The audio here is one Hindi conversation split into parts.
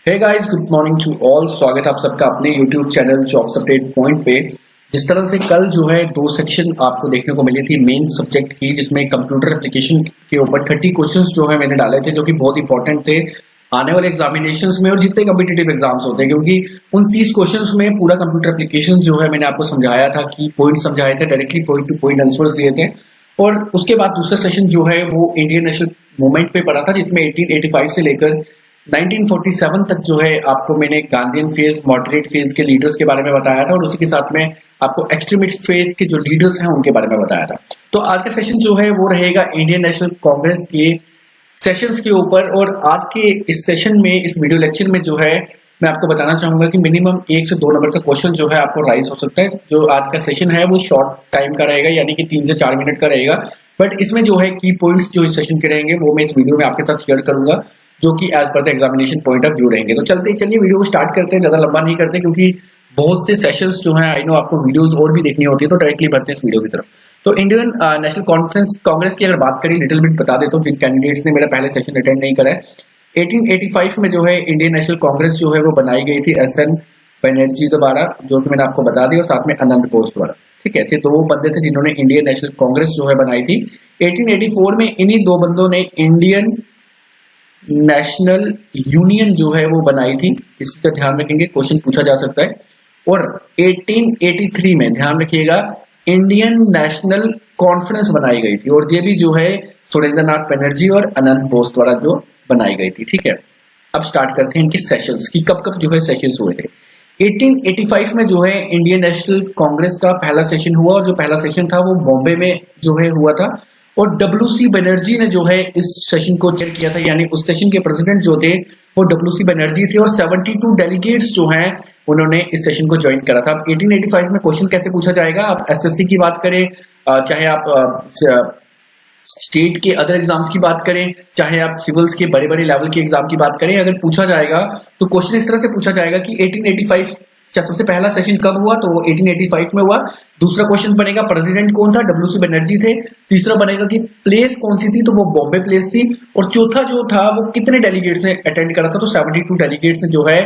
Hey guys, good morning to all. स्वागत है आप सबका अपने YouTube channel jobs update point पे। जिस तरह से कल जो है दो सेक्शन आपको देखने को मिली थी मेन सब्जेक्ट की, जिसमें कंप्यूटर एप्लीकेशन के ऊपर 30 क्वेश्चंस जो है मैंने डाले थे, जो कि बहुत इंपॉर्टेंट थे आने वाले एग्जामिनेशंस में और जितने कम्पिटिटिव एग्जाम्स होते हैं, क्योंकि उन 30 क्वेश्चंस में पूरा कंप्यूटर एप्लीकेशन जो है मैंने आपको समझाया था कि पॉइंट समझाए थे, directly point two point answers दिए थे। और उसके बाद दूसरा सेशन जो है वो इंडियन नेशनल मूवमेंट पे पड़ा था, जिसमें 1885 से लेकर 1947 तक जो है आपको मैंने गांधीयन फेज, मॉडरेट फेज के लीडर्स के बारे में बताया था, और उसी के साथ में आपको एक्सट्रीमिस्ट फेज के जो लीडर्स हैं उनके बारे में बताया था। तो आज का सेशन जो है वो रहेगा इंडियन नेशनल कांग्रेस के सेशंस के ऊपर। और आज के इस सेशन में, इस वीडियो लेक्चर में जो है मैं आपको बताना चाहूंगा कि मिनिमम 1 से 2 नंबर का क्वेश्चन जो है आपको राइज हो सकता है। जो आज का सेशन है वो शॉर्ट टाइम का रहेगा, यानी कि 3 से 4 मिनट का रहेगा, बट इसमें जो है की पॉइंट्स जो इस सेशन के रहेंगे वो मैं इस वीडियो में आपके साथ शेयर करूंगा, जो कि as per the examination point of view रहेंगे। तो चलिए वीडियो को स्टार्ट करते हैं, ज्यादा लंबा नहीं करते, क्योंकि बहुत से सेशंस जो हैं आई नो आपको वीडियोस और भी देखनी होती है, तो डायरेक्टली बढ़ते हैं इस वीडियो की तरफ। तो इंडियन नेशनल कॉन्फ्रेंस कांग्रेस की अगर बात करें, लिटिल बिट बता देता हूँ जिन कैंडिडेट्स ने मेरा पहले सेशन अटेंड नहीं करा है। 1885 में जो है इंडियन नेशनल कांग्रेस जो है वो बनाई गई थी SN बनर्जी द्वारा, जो कि मैंने आपको बता दिया, और साथ में आनंद बोस द्वारा। ठीक है, ये दो बंदे थे जिन्होंने इंडियन नेशनल कांग्रेस जो है बनाई थी। 1884 में इन्हीं दो बंदों ने इंडियन नेशनल यूनियन जो है वो बनाई थी। इसका ध्यान रखेंगे, क्वेश्चन पूछा जा सकता है। और 1883 में ध्यान रखिएगा इंडियन नेशनल कॉन्फ्रेंस बनाई गई थी, और ये भी जो है सुरेंद्र नाथ बनर्जी और अनंत बोस द्वारा जो बनाई गई थी। ठीक है, अब स्टार्ट करते हैं इनके सेशंस की, कब कब जो है सेशंस हुए थे। 1885 में जो है इंडियन नेशनल कांग्रेस का पहला सेशन हुआ, और जो पहला सेशन था वो बॉम्बे में जो है हुआ था, और WC बनर्जी ने जो है इस सेशन को चेयर किया था, यानी उस सेशन के प्रेसिडेंट जो थे वो WC बनर्जी थे, और 72 डेलीगेट्स जो हैं उन्होंने इस सेशन को ज्वाइन करा था। 1885 में क्वेश्चन कैसे पूछा जाएगा, आप SSC की बात करें, चाहे आप स्टेट के अदर एग्जाम्स की बात करें, चाहे आप सिविल्स के बड़े बड़े लेवल के एग्जाम की बात करें, अगर पूछा जाएगा तो क्वेश्चन इस तरह से पूछा जाएगा कि 1885 सबसे पहला सेशन कब हुआ, तो वो 1885 में हुआ। दूसरा क्वेश्चन बनेगा प्रेसिडेंट कौन था, WC बनर्जी थे। तीसरा बनेगा कि प्लेस कौन सी थी, तो वो बॉम्बे प्लेस थी। और चौथा जो था वो कितने डेलीगेट्स ने अटेंड करा था, तो 72 डेलीगेट्स ने जो है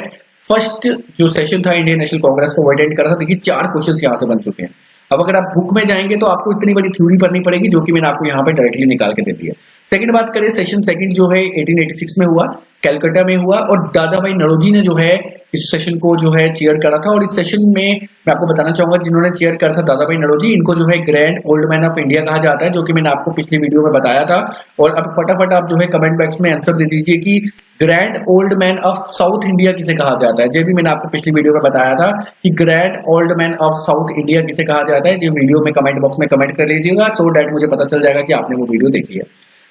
फर्स्ट जो सेशन था इंडियन नेशनल कांग्रेस का वो अटेंड करा था। देखिए 4 क्वेश्चन यहाँ से बन चुके हैं। अब अगर आप बुक में जाएंगे तो आपको इतनी बड़ी थ्योरी पढ़नी पड़ेगी, जो कि मैंने आपको यहाँ पे डायरेक्टली निकाल के दे दी है। सेकंड बात करें, सेशन सेकंड जो है 1886 में हुआ, कलकत्ता में हुआ, और दादा भाई नौरोजी ने जो है इस सेशन को जो है चेयर करा था। और इस सेशन में मैं आपको बताना चाहूंगा जिन्होंने चेयर करा था दादा भाई नौरोजी, इनको जो है grand old man of India कहा जाता है, जो कि मैंने आपको पिछली वीडियो में बताया था। और अब फटाफट आप जो है कमेंट बॉक्स में आंसर दे दीजिए कि grand old man of south India किसे कहा जाता है। जो भी मैंने आपको पिछली वीडियो में बताया था कि grand old man of south India किसे कहा जाता है, जो वीडियो में कमेंट बॉक्स में कमेंट कर लीजिएगा, सो डैट मुझे पता चल जाएगा कि आपने वो वीडियो देखी है।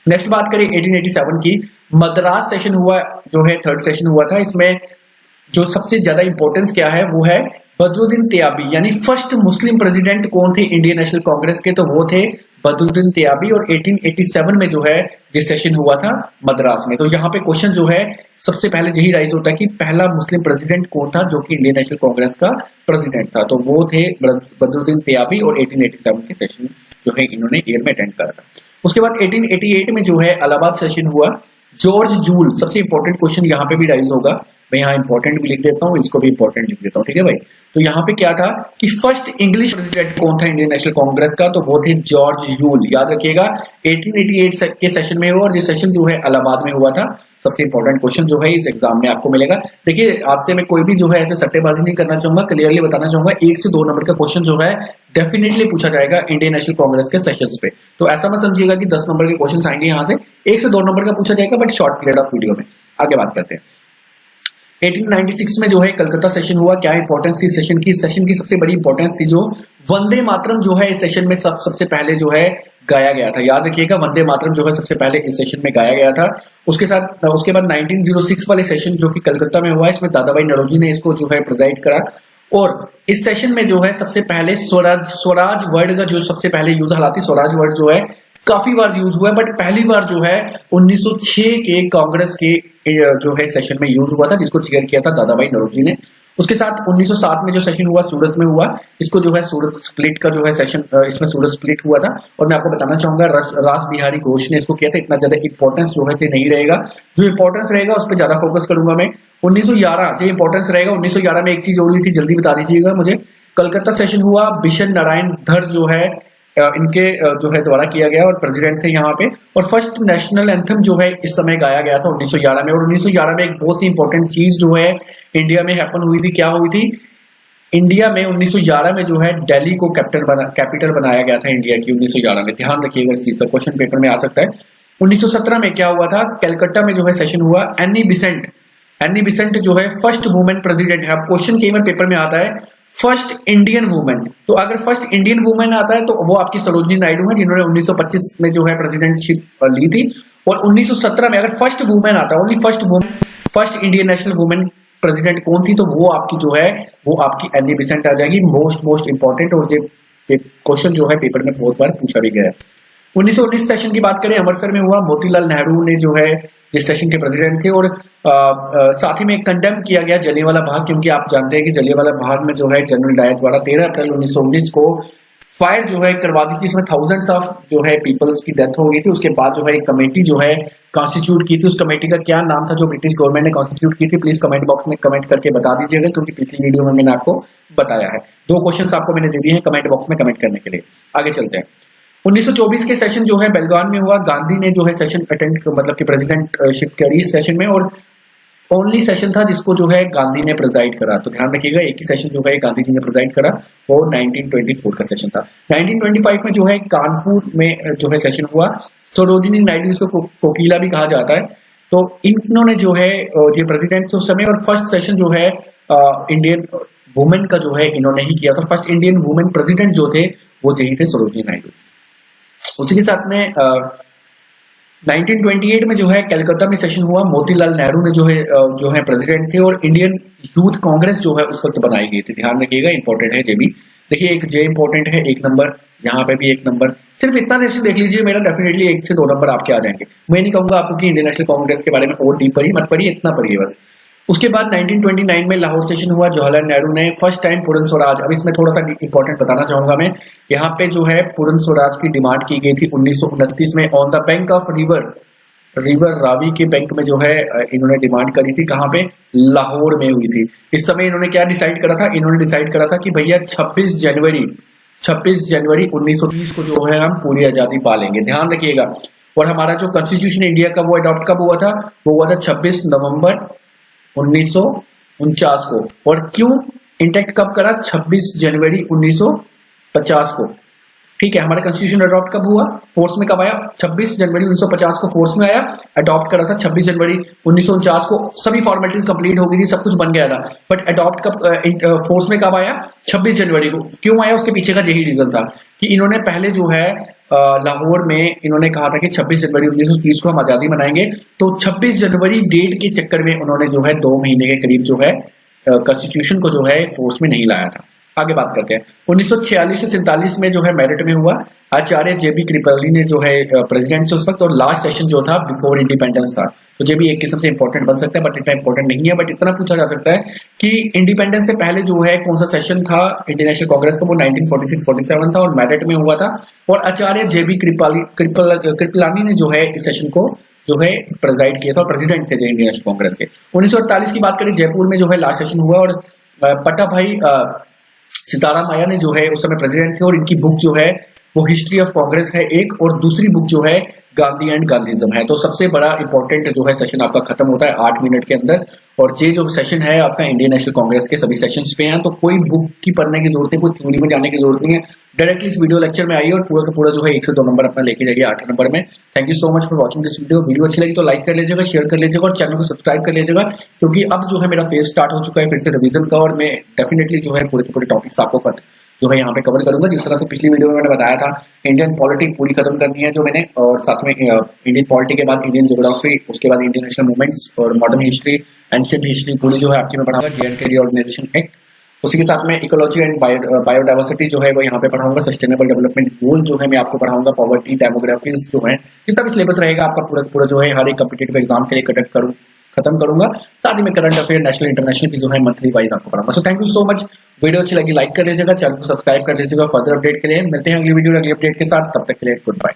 नेक्स्ट बात करें 1887 की, मद्रास सेशन हुआ, जो है थर्ड सेशन हुआ था। इसमें जो सबसे ज्यादा इंपॉर्टेंस क्या है वो है बदरुद्दीन तयाबी, यानी फर्स्ट मुस्लिम प्रेसिडेंट कौन थे इंडियन नेशनल कांग्रेस के, तो वो थे बदरुद्दीन तयाबी। और 1887 में जो है ये सेशन हुआ था मद्रास में। तो यहाँ पे क्वेश्चन जो है सबसे पहले यही राइज होता है कि पहला मुस्लिम प्रेसिडेंट कौन था जो कि इंडियन नेशनल कांग्रेस का प्रेसिडेंट था, तो वो थे बदरुद्दीन तयाबी, और 1887 के सेशन जो है इन्होंने ईयर में अटेंड करा था। उसके बाद 1888 में जो है इलाहाबाद सेशन हुआ। जॉर्ज जूल, सबसे इंपॉर्टेंट क्वेश्चन यहाँ पे भी राइज होगा, मैं यहाँ इंपॉर्टेंट भी लिख देता हूँ, इसको भी इंपॉर्टेंट लिख देता हूँ। ठीक है भाई, तो यहाँ पे क्या था कि फर्स्ट इंग्लिश प्रेसिडेंट कौन था इंडियन नेशनल कांग्रेस का, तो वो थे जॉर्ज यूल। याद रखिएगा 1888 के सेशन में हुआ, और ये सेशन जो है इलाहाबाद में हुआ था। सबसे इंपॉर्टेंट क्वेश्चन जो है इस एग्जाम में आपको मिलेगा। देखिए आपसे मैं कोई भी जो है ऐसे सट्टेबाजी नहीं करना चाहूंगा, क्लियरली बताना चाहूंगा 1 से 2 नंबर का क्वेश्चन जो है डेफिनेटली पूछा जाएगा इंडियन नेशनल कांग्रेस के सेशंस पे। तो ऐसा मत समझिएगा कि 10 नंबर के क्वेश्चन आएंगे यहाँ से, 1 से 2 नंबर का पूछा जाएगा, but short period of video में। आगे बात करते हैं 1896 में जो है कलकत्ता सेशन हुआ। क्या इंपॉर्टेंस थी सेशन की, सेशन की सबसे बड़ी इंपॉर्टेंस थी जो वंदे मातरम जो है इस सेशन में सबसे पहले जो है गाया गया था। याद रखिएगा वंदे मातरम जो है सबसे पहले इस सेशन में गाया गया था। उसके बाद 1906 वाले सेशन जो कि कलकत्ता में हुआ, इसमें दादा भाई नौरोजी ने इसको जो है प्रेजाइड करा। और इस सेशन में जो है सबसे पहले स्वराज वर्ड का जो सबसे पहले यूज, हालांकि स्वराज वर्ड जो है काफी बार यूज हुआ है, बट पहली बार जो है 1906 के कांग्रेस के जो है सेशन में यूज हुआ था, जिसको चेयर किया था दादा भाई नौरोजी ने। उसके साथ 1907 में जो सेशन हुआ सूरत में हुआ, इसको जो है सूरत स्प्लिट का जो है सेशन, इसमें सूरत स्प्लिट हुआ था। और मैं आपको बताना चाहूंगा रास बिहारी घोष ने इसको किया था। इतना ज्यादा इंपॉर्टेंस जो है नहीं रहेगा, जो इंपॉर्टेंस रहेगा उस पर ज्यादा फोकस करूंगा मैं। 1911 जो इंपॉर्टेंस रहेगा, 1911 में एक चीज और हुई थी, जल्दी बता दीजिएगा मुझे। कलकत्ता सेशन हुआ, बिशन नारायण धर जो है इनके जो है द्वारा किया गया और प्रेसिडेंट थे यहाँ पे। और फर्स्ट नेशनल एंथम जो है इस समय गाया गया था 1911 में। और 1911 में एक बहुत ही इंपॉर्टेंट चीज जो है इंडिया में हैपन हुई थी। क्या हुई थी? इंडिया में 1911 में जो है दिल्ली को कैपिटल बनाया गया था इंडिया की 1911 में। ध्यान रखिएगा इस चीज का, क्वेश्चन पेपर में आ सकता है। 1917 में क्या हुआ था? कलकत्ता में जो है सेशन हुआ। एनी बिसेंट जो है फर्स्ट वुमेन प्रेसिडेंट है। अब क्वेश्चन कई बार पेपर में आता है फर्स्ट इंडियन वुमेन, तो अगर फर्स्ट इंडियन वुमेन आता है तो वो आपकी सरोजिनी नायडू है, जिन्होंने 1925 में जो है प्रेसिडेंटशिप ली थी। और 1917 में अगर फर्स्ट वुमेन आता है, only first women, first Indian national women president कौन थी? तो वो आपकी जो है वो आपकी एनी बिसेंट आ जाएगी। मोस्ट इंपॉर्टेंट, और ये क्वेश्चन जो है पेपर में बहुत बार पूछा भी गया है। 1919 सेशन की बात करें, अमृतसर में हुआ। मोतीलाल नेहरू ने जो है इस सेशन के प्रेसिडेंट थे। और साथ ही में कंडेम किया गया जलियांवाला बाग, क्योंकि आप जानते हैं कि जलियांवाला बाग में जो है जनरल डायर द्वारा 13 अप्रैल 1919 को फायर जो है करवा दी थी, जिसमें थाउजेंड्स ऑफ जो है पीपल्स की डेथ हो गई थी। उसके बाद जो है एक कमेटी जो है कॉन्स्टिट्यूट की थी। उस कमेटी का क्या नाम था जो ब्रिटिश गवर्नमेंट ने कॉन्स्टिट्यूट की थी? प्लीज कमेंट बॉक्स में कमेंट करके बता दीजिएगा, क्योंकि पिछली वीडियो में मैंने आपको बताया है। 2 क्वेश्चन आपको मैंने दे दिए हैं कमेंट बॉक्स में कमेंट करने के लिए। आगे चलते हैं। 1924 के सेशन जो है बेलगाम में हुआ। गांधी ने जो है सेशन अटेंड, मतलब कि प्रेसिडेंटशिप करी इस सेशन में। और ओनली सेशन था जिसको जो है गांधी ने प्रेजाइड करा। तो ध्यान रखिएगा, एक ही सेशन जो है गांधी जी ने प्रेजाइड करा, वो 1924 का सेशन था। 1925 में जो है कानपुर में जो है सेशन हुआ। सरोजिनी नायडू, जिसको कोकिला भी कहा जाता है, तो इन्होंने जो है जो प्रेसिडेंट थे उस समय। और फर्स्ट सेशन जो है इंडियन वुमेन का जो है इन्होंने ही किया था। फर्स्ट इंडियन वुमेन प्रेसिडेंट जो थे वो यही थे, सरोजिनी नायडू। उसी के साथ में 1928 में जो है कलकत्ता में सेशन हुआ। मोतीलाल नेहरू ने जो है प्रेसिडेंट थे। और इंडियन यूथ कांग्रेस जो है उस वक्त बनाई गई थी। ध्यान रखिएगा, इंपॉर्टेंट है ये भी। देखिए, एक जे इंपॉर्टेंट है, 1 नंबर, यहाँ पे भी 1 नंबर। सिर्फ इतना देख लीजिए, मेरा डेफिनेटली 1 से 2 नंबर आपके आ जाएंगे। मैं नहीं कहूंगा आपको कि इंडियन नेशनल कांग्रेस के बारे में और डीप पढ़िए, मत पढ़िए, इतना पढ़िए बस। उसके बाद 1929 में लाहौर सेशन हुआ। जवाहरलाल नेहरू ने फर्स्ट टाइम पूर्ण स्वराज, अब इसमें थोड़ा सा इंपॉर्टेंट बताना चाहूंगा मैं, यहाँ पे जो है पूर्ण स्वराज की डिमांड की गई थी 1929 में। On the bank of river Ravi के बैंक में जो है इन्होंने डिमांड करी थी। कहाँ पे? लाहौर में हुई थी। इस समय इन्होंने क्या डिसाइड करा था? इन्होंने डिसाइड करा था कि भैया 26 जनवरी 1930 को जो है हम पूरी आजादी पा लेंगे। ध्यान रखिएगा। और हमारा जो कॉन्स्टिट्यूशन इंडिया का वो अडॉप्ट कब हुआ था? वो हुआ था 26 नवंबर 1949 को। और क्यों इंटेक्ट कब करा? 26 जनवरी 1950 को। ठीक है, हमारा कॉन्स्टिट्यूशन अडॉप्ट कब हुआ? फोर्स में कब आया? 26 जनवरी 1950 को फोर्स में आया। अडॉप्ट करा था 26 जनवरी 1949 को। सभी फॉर्मेलिटीज कंप्लीट हो गई थी, सब कुछ बन गया था। बट अडॉप्ट कब, फोर्स में कब आया? 26 जनवरी को। क्यों आया? उसके पीछे का यही रीजन था कि इन्होंने पहले जो है लाहौर में इन्होंने कहा था कि 26 जनवरी 1930 को हम आजादी मनाएंगे। तो 26 जनवरी डेट के चक्कर में उन्होंने जो है 2 महीने के करीब जो है कॉन्स्टिट्यूशन को जो है फोर्स में नहीं लाया था। आगे बात करते हैं। 1946 से 47 में जो है मेरिट में हुआ। आचार्य जेबी कृपलानी ने जो है प्रेसिडेंट से उस वक्त। और लास्ट सेशन जो था बिफोर इंडिपेंडेंस था। तो ये भी एक किस्म से इंपॉर्टेंट बन सकता है, बट इतना इंपॉर्टेंट नहीं है। बट इतना पूछा जा सकता है कि इंडिपेंडेंस से पहले जो है कौन सा सेशन था इंडियन नेशनल कांग्रेस का? वो 1946-47 था और मेरिट में हुआ था। और आचार्य जेबी कृपलानी ने जो है इस सेशन को जो है प्रेजाइड किया था और प्रेसिडेंट थे इंडियन नेशनल कांग्रेस के। 1948 की बात करें, जयपुर में जो है लास्ट सेशन हुआ। और पट्टा भाई सीताराम माया ने जो है उस समय प्रेसिडेंट थे। और इनकी बुक जो है वो हिस्ट्री ऑफ कांग्रेस है एक, और दूसरी बुक जो है गांधी एंड गांधीज्म है। तो सबसे बड़ा इंपॉर्टेंट जो है सेशन आपका खत्म होता है 8 मिनट के अंदर। और ये जो सेशन है आपका इंडियन नेशनल कांग्रेस के सभी सेशंस पे हैं। तो कोई बुक की पढ़ने की जरूरत है, कोई थ्योरी में जाने की जरूरत नहीं है। डायरेक्टली इस वीडियो लेक्चर में आइए और पूरा का पूरा जो है 1 से 2 नंबर अपना लेके जाइए 8 नंबर में। Thank you so much for watching this video. Video अच्छी लगी तो लाइक कर लीजिएगा, शेयर कर लीजिएगा और चैनल को सब्सक्राइब कर लीजिएगा, क्योंकि अब जो है मेरा फेज स्टार्ट हो चुका है फिर से रिवीजन का। और मैं डेफिनेटली जो है पूरे के पूरे टॉपिक्स आपको जो है यहाँ पे कवर करूंगा। जिस तरह से पिछली वीडियो में मैंने बताया था इंडियन पॉलिटिक्स पूरी खत्म करनी है जो मैंने, और साथ में इंडियन पॉलिटिक्स के बाद इंडियन ज्योग्राफी, उसके बाद इंडियन नेशनल मूवमेंट्स और मॉडर्न हिस्ट्री, एंशिएंट हिस्ट्री पूरी जो है आपकी मैं पढ़ाऊंगा। JNK रिऑर्गेनाइजेशन एक्ट, उसी के साथ में इकोलॉजी एंड बायोडाइवर्सिटी जो है वो यहाँ पे पढ़ाऊंगा। सस्टेनेबल डेवलपमेंट गोल जो है मैं आपको पढ़ाऊंगा। पॉवर्टी, डेमोग्राफीज जो है, जितना भी सिलेबस रहेगा आपका पूरा पूरा जो है हर एक कॉम्पिटिटिव एग्जाम के लिए कंडक्ट खत्म करूंगा। साथ ही मैं करंट अफेयर नेशनल इंटरनेशनल की जो है मंथली वाइज आपको पढ़ाऊंगा। So thank you so much. Video अच्छी लगी लाइक कर लीजिएगा, चैनल को सब्सक्राइब कर लीजिएगा। फर्दर अपडेट के लिए मिलते हैं अगली वीडियो अगली अपडेट के साथ, तब तक के लिए गुड बाय।